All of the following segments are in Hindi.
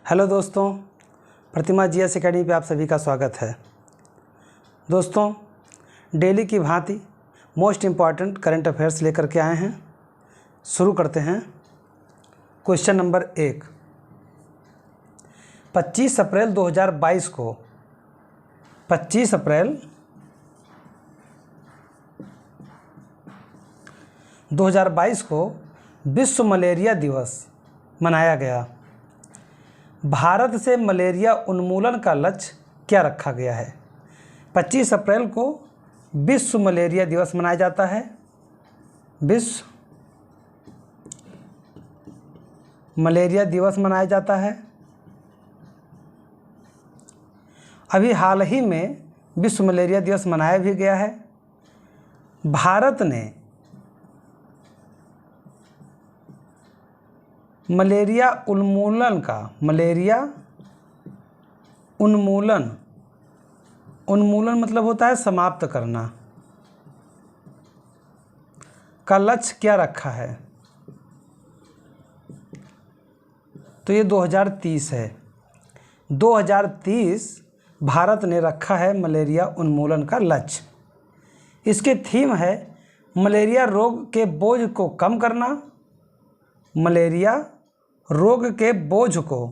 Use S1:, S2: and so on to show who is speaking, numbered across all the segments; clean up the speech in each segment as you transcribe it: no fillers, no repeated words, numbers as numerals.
S1: हेलो दोस्तों, प्रतिमा जीएस एकेडमी पे आप सभी का स्वागत है। दोस्तों, डेली की भांति मोस्ट इम्पॉर्टेंट करंट अफेयर्स लेकर के आए हैं। शुरू करते हैं। Question number 1। 25 अप्रैल 2022 को 25 अप्रैल 2022 को विश्व मलेरिया दिवस मनाया गया। भारत से मलेरिया उन्मूलन का लक्ष्य क्या रखा गया है? 25 अप्रैल को विश्व मलेरिया दिवस मनाया जाता है। विश्व मलेरिया दिवस मनाया जाता है। अभी हाल ही में विश्व मलेरिया दिवस मनाया भी गया है। भारत ने मलेरिया उन्मूलन मतलब होता है समाप्त करना का लक्ष्य क्या रखा है? तो ये 2030 है। 2030 भारत ने रखा है मलेरिया उन्मूलन का लक्ष्य। इसके थीम है मलेरिया रोग के बोझ को कम करना। मलेरिया रोग के बोझ को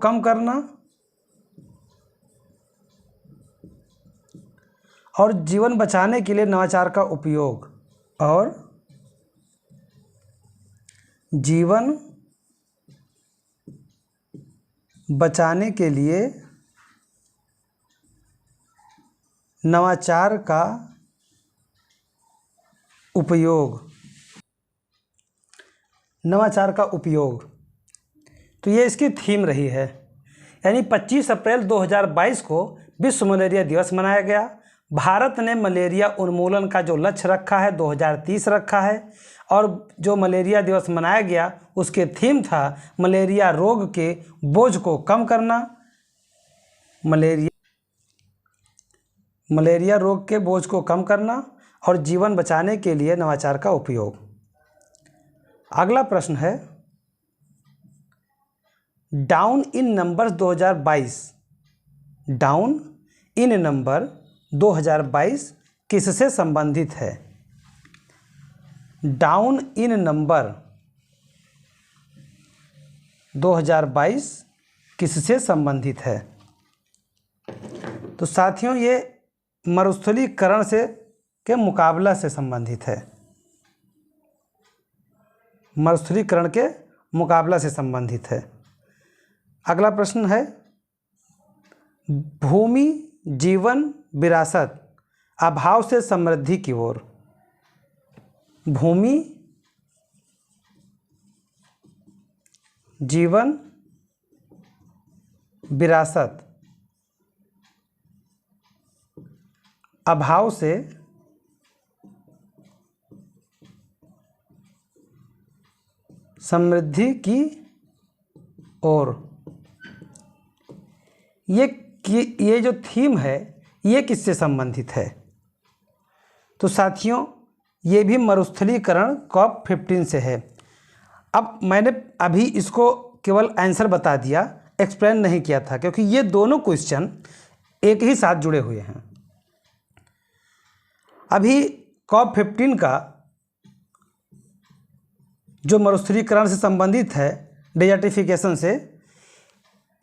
S1: कम करना और जीवन बचाने के लिए नवाचार का उपयोग नवाचार का उपयोग। तो ये इसकी थीम रही है। यानी 25 अप्रैल 2022 को विश्व मलेरिया दिवस मनाया गया। भारत ने मलेरिया उन्मूलन का जो लक्ष्य रखा है 2030 रखा है, और जो मलेरिया दिवस मनाया गया उसके थीम था मलेरिया रोग के बोझ को कम करना। मलेरिया रोग के बोझ को कम करना और जीवन बचाने के लिए नवाचार का उपयोग। अगला प्रश्न है, डाउन इन नंबर्स 2022 किससे संबंधित है? डाउन इन नंबर 2022 किससे संबंधित है? तो साथियों, ये मरुस्थलीकरण के मुकाबला से संबंधित है। मरुस्थलीकरण के मुकाबला से संबंधित है। अगला प्रश्न है, भूमि जीवन विरासत अभाव से समृद्धि की ओर। भूमि जीवन विरासत अभाव से समृद्धि की ओर। ये जो थीम है ये किससे संबंधित है? तो साथियों, ये भी मरुस्थलीकरण COP15 से है। अब मैंने अभी इसको केवल आंसर बता दिया, एक्सप्लेन नहीं किया था, क्योंकि ये दोनों क्वेश्चन एक ही साथ जुड़े हुए हैं। अभी COP15 का जो मरुस्थलीकरण से संबंधित है, डेजर्टिफिकेशन से,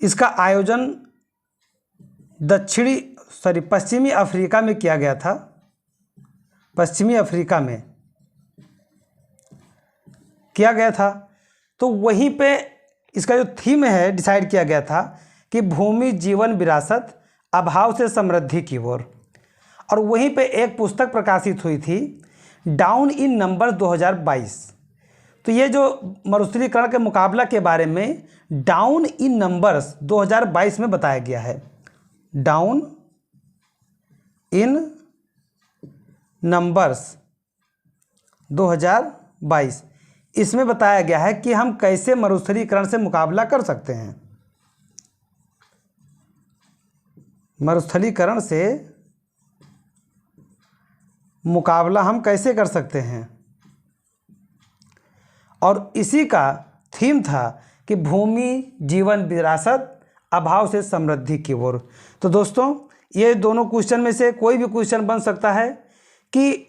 S1: इसका आयोजन पश्चिमी अफ्रीका में किया गया था। पश्चिमी अफ्रीका में किया गया था। तो वहीं पे इसका जो थीम है डिसाइड किया गया था कि भूमि जीवन विरासत अभाव से समृद्धि की ओर। और वहीं पे एक पुस्तक प्रकाशित हुई थी, डाउन इन नंबर्स 2022। तो ये जो मरुस्थलीकरण के मुकाबला के बारे में डाउन इन नंबर्स 2022 में बताया गया है। डाउन इन नंबर्स 2022, इसमें बताया गया है कि हम कैसे मरुस्थलीकरण से मुकाबला कर सकते हैं। मरुस्थलीकरण से मुकाबला हम कैसे कर सकते हैं? और इसी का थीम था कि भूमि जीवन विरासत अभाव से समृद्धि की ओर। तो दोस्तों ये दोनों क्वेश्चन में से कोई भी क्वेश्चन बन सकता है कि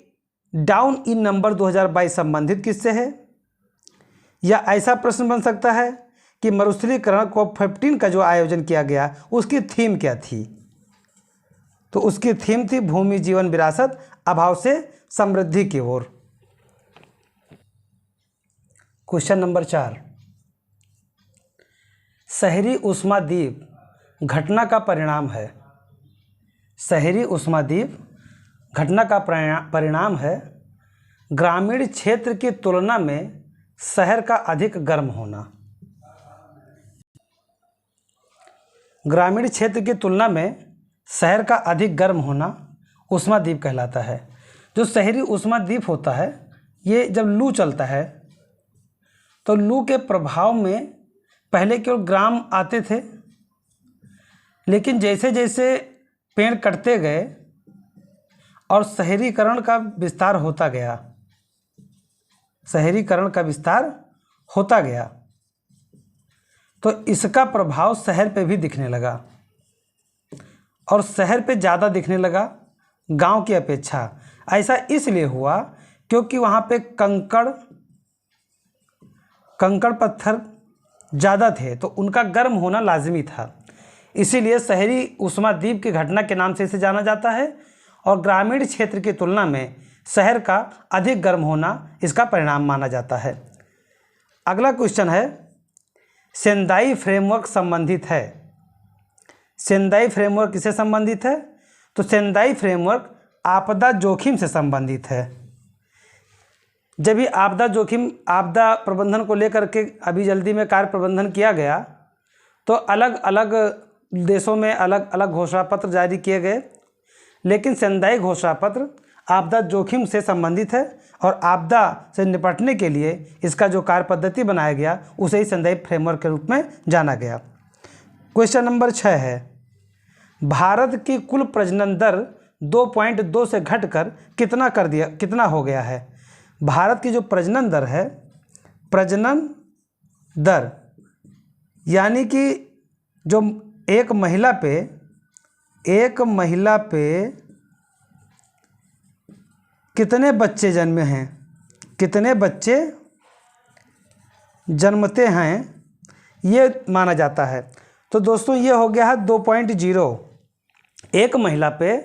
S1: डाउन इन नंबर 2022 संबंधित किससे है, या ऐसा प्रश्न बन सकता है कि मरुस्थलीकरण COP15 का जो आयोजन किया गया उसकी थीम क्या थी। तो उसकी थीम थी भूमि जीवन विरासत अभाव से समृद्धि की ओर। क्वेश्चन नंबर 4, शहरी ऊष्माद्वीप घटना का परिणाम है। शहरी ऊष्माद्वीप घटना का परिणाम है ग्रामीण क्षेत्र की तुलना में शहर का अधिक गर्म होना। ग्रामीण क्षेत्र की तुलना में शहर का अधिक गर्म होना ऊष्माद्वीप कहलाता है। जो शहरी ऊष्माद्वीप होता है, ये जब लू चलता है तो लू के प्रभाव में पहले केवल ग्राम आते थे, लेकिन जैसे जैसे पेड़ कटते गए और शहरीकरण का विस्तार होता गया, शहरीकरण का विस्तार होता गया, तो इसका प्रभाव शहर पे भी दिखने लगा और शहर पे ज़्यादा दिखने लगा गांव की अपेक्षा। ऐसा इसलिए हुआ क्योंकि वहाँ पे कंकड़ पत्थर ज़्यादा थे, तो उनका गर्म होना लाजमी था। इसीलिए शहरी ऊष्माद्वीप की घटना के नाम से इसे जाना जाता है और ग्रामीण क्षेत्र की तुलना में शहर का अधिक गर्म होना इसका परिणाम माना जाता है। अगला क्वेश्चन है, सेंदाई फ्रेमवर्क संबंधित है। सेंदाई फ्रेमवर्क किससे संबंधित है? तो सेंदाई फ्रेमवर्क आपदा जोखिम से संबंधित है। जब भी आपदा प्रबंधन को लेकर के अभी जल्दी में कार्य प्रबंधन किया गया, तो अलग अलग देशों में अलग अलग घोषणा पत्र जारी किए गए, लेकिन सेंदाई घोषणा पत्र आपदा जोखिम से संबंधित है और आपदा से निपटने के लिए इसका जो कार्य पद्धति बनाया गया उसे ही सेंदाई फ्रेमवर्क के रूप में जाना गया। क्वेश्चन नंबर 6 है, भारत की कुल प्रजनन दर 2.2 से घटकर कितना हो गया है? भारत की जो प्रजनन दर है, प्रजनन दर यानी कि जो एक महिला पे कितने बच्चे जन्मे हैं, कितने बच्चे जन्मते हैं, ये माना जाता है। तो दोस्तों ये हो गया है 2.0। एक महिला पे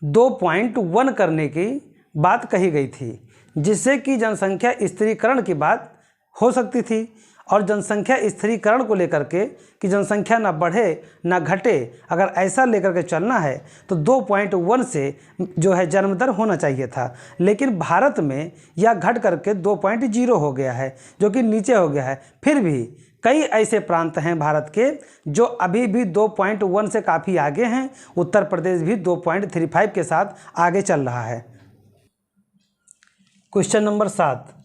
S1: 2.1 करने की बात कही गई थी, जिससे कि जनसंख्या स्थिरीकरण की बात हो सकती थी। और जनसंख्या स्थिरीकरण को लेकर के कि जनसंख्या ना बढ़े ना घटे, अगर ऐसा लेकर के चलना है तो 2.1 से जो है जन्म दर होना चाहिए था, लेकिन भारत में यह घट करके 2.0 हो गया है, जो कि नीचे हो गया है। फिर भी कई ऐसे प्रांत हैं भारत के जो अभी भी 2.1 से काफ़ी आगे हैं। उत्तर प्रदेश भी 2.35 के साथ आगे चल रहा है। क्वेश्चन नंबर 7,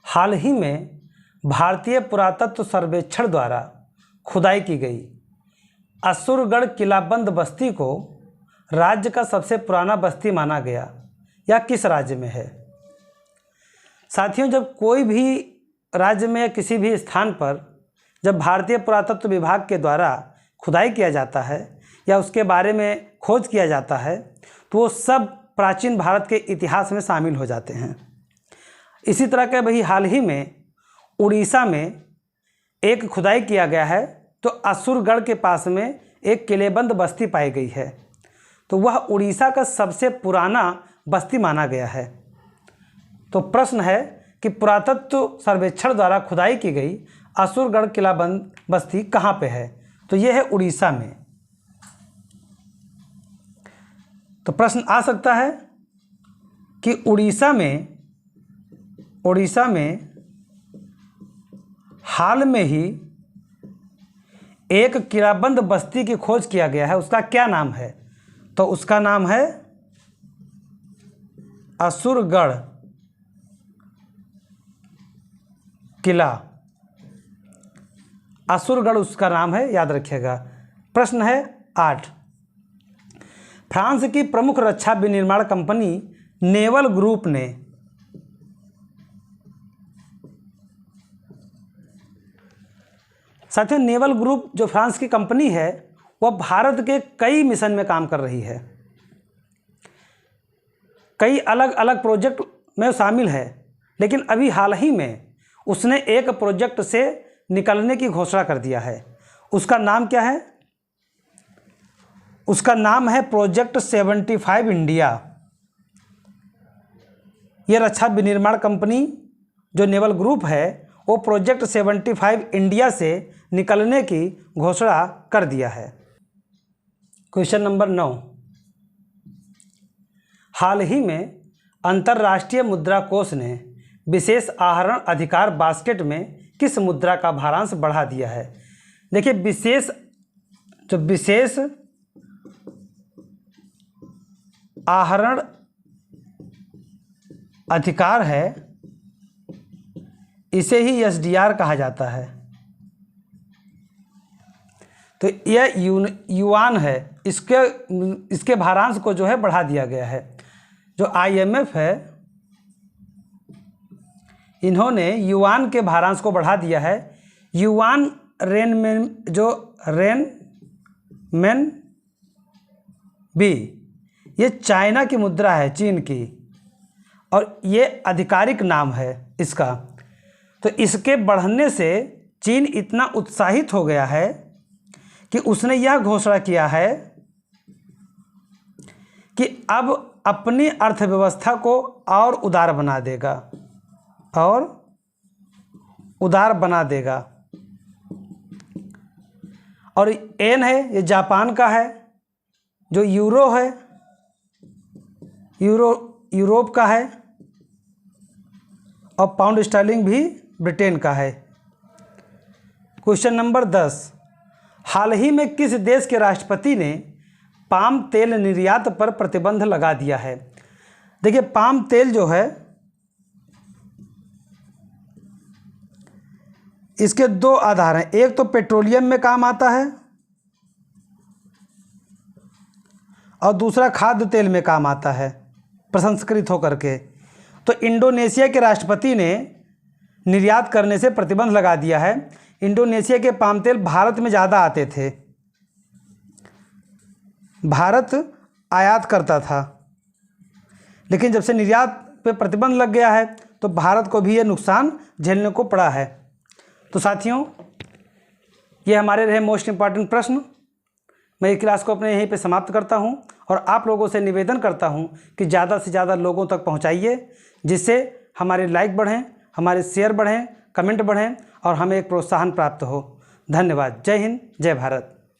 S1: हाल ही में भारतीय पुरातत्व सर्वेक्षण द्वारा खुदाई की गई असुरगढ़ किलाबंद बस्ती को राज्य का सबसे पुराना बस्ती माना गया, या किस राज्य में है? साथियों, जब कोई भी राज्य में या किसी भी स्थान पर जब भारतीय पुरातत्व विभाग के द्वारा खुदाई किया जाता है या उसके बारे में खोज किया जाता है, तो वो सब प्राचीन भारत के इतिहास में शामिल हो जाते हैं। इसी तरह के वही हाल ही में उड़ीसा में एक खुदाई किया गया है, तो असुरगढ़ के पास में एक किलेबंद बस्ती पाई गई है, तो वह उड़ीसा का सबसे पुराना बस्ती माना गया है। तो प्रश्न है कि पुरातत्व सर्वेक्षण द्वारा खुदाई की गई असुरगढ़ किलाबंद बस्ती कहाँ पे है? तो यह है उड़ीसा में। तो प्रश्न आ सकता है कि उड़ीसा में हाल में ही एक किलाबंद बस्ती की खोज किया गया है, उसका क्या नाम है? तो उसका नाम है असुरगढ़ किला। असुरगढ़ उसका नाम है, याद रखिएगा। प्रश्न है 8, फ्रांस की प्रमुख रक्षा विनिर्माण कंपनी नेवल ग्रुप ने साथियों, नेवल ग्रुप जो फ्रांस की कंपनी है वह भारत के कई मिशन में काम कर रही है, कई अलग अलग प्रोजेक्ट में शामिल है। लेकिन अभी हाल ही में उसने एक प्रोजेक्ट से निकलने की घोषणा कर दिया है। उसका नाम क्या है? उसका नाम है प्रोजेक्ट 75 इंडिया। यह रक्षा विनिर्माण कंपनी जो नेवल ग्रुप है वो प्रोजेक्ट 75 इंडिया से निकलने की घोषणा कर दिया है। क्वेश्चन नंबर 9, हाल ही में अंतर्राष्ट्रीय मुद्रा कोष ने विशेष आहरण अधिकार बास्केट में किस मुद्रा का भारांश बढ़ा दिया है? देखिए, विशेष आहरण अधिकार है, इसे ही एसडीआर कहा जाता है। तो यह युआन है, इसके भारांश को जो है बढ़ा दिया गया है। जो आईएमएफ है इन्होंने युआन के भारांश को बढ़ा दिया है। युआन रेनमेन बी ये चाइना की मुद्रा है, चीन की, और ये आधिकारिक नाम है इसका। तो इसके बढ़ने से चीन इतना उत्साहित हो गया है कि उसने यह घोषणा किया है कि अब अपनी अर्थव्यवस्था को और उदार बना देगा, और येन है ये जापान का है, जो यूरो है यूरोप का है, और पाउंड स्टर्लिंग भी ब्रिटेन का है। क्वेश्चन नंबर 10, हाल ही में किस देश के राष्ट्रपति ने पाम तेल निर्यात पर प्रतिबंध लगा दिया है? देखिए, पाम तेल जो है इसके दो आधार हैं। एक तो पेट्रोलियम में काम आता है और दूसरा खाद्य तेल में काम आता है प्रसंस्कृत होकर के। तो इंडोनेशिया के राष्ट्रपति ने निर्यात करने से प्रतिबंध लगा दिया है। इंडोनेशिया के पाम तेल भारत में ज़्यादा आते थे, भारत आयात करता था, लेकिन जब से निर्यात पे प्रतिबंध लग गया है तो भारत को भी ये नुकसान झेलने को पड़ा है। तो साथियों, ये हमारे रहे मोस्ट इम्पॉर्टेंट प्रश्न। मैं इस क्लास को अपने यहीं पे समाप्त करता हूं और आप लोगों से निवेदन करता हूं कि ज़्यादा से ज़्यादा लोगों तक पहुंचाइए, जिससे हमारे लाइक बढ़ें, हमारे शेयर बढ़ें, कमेंट बढ़ें और हमें एक प्रोत्साहन प्राप्त हो। धन्यवाद। जय हिंद, जय भारत।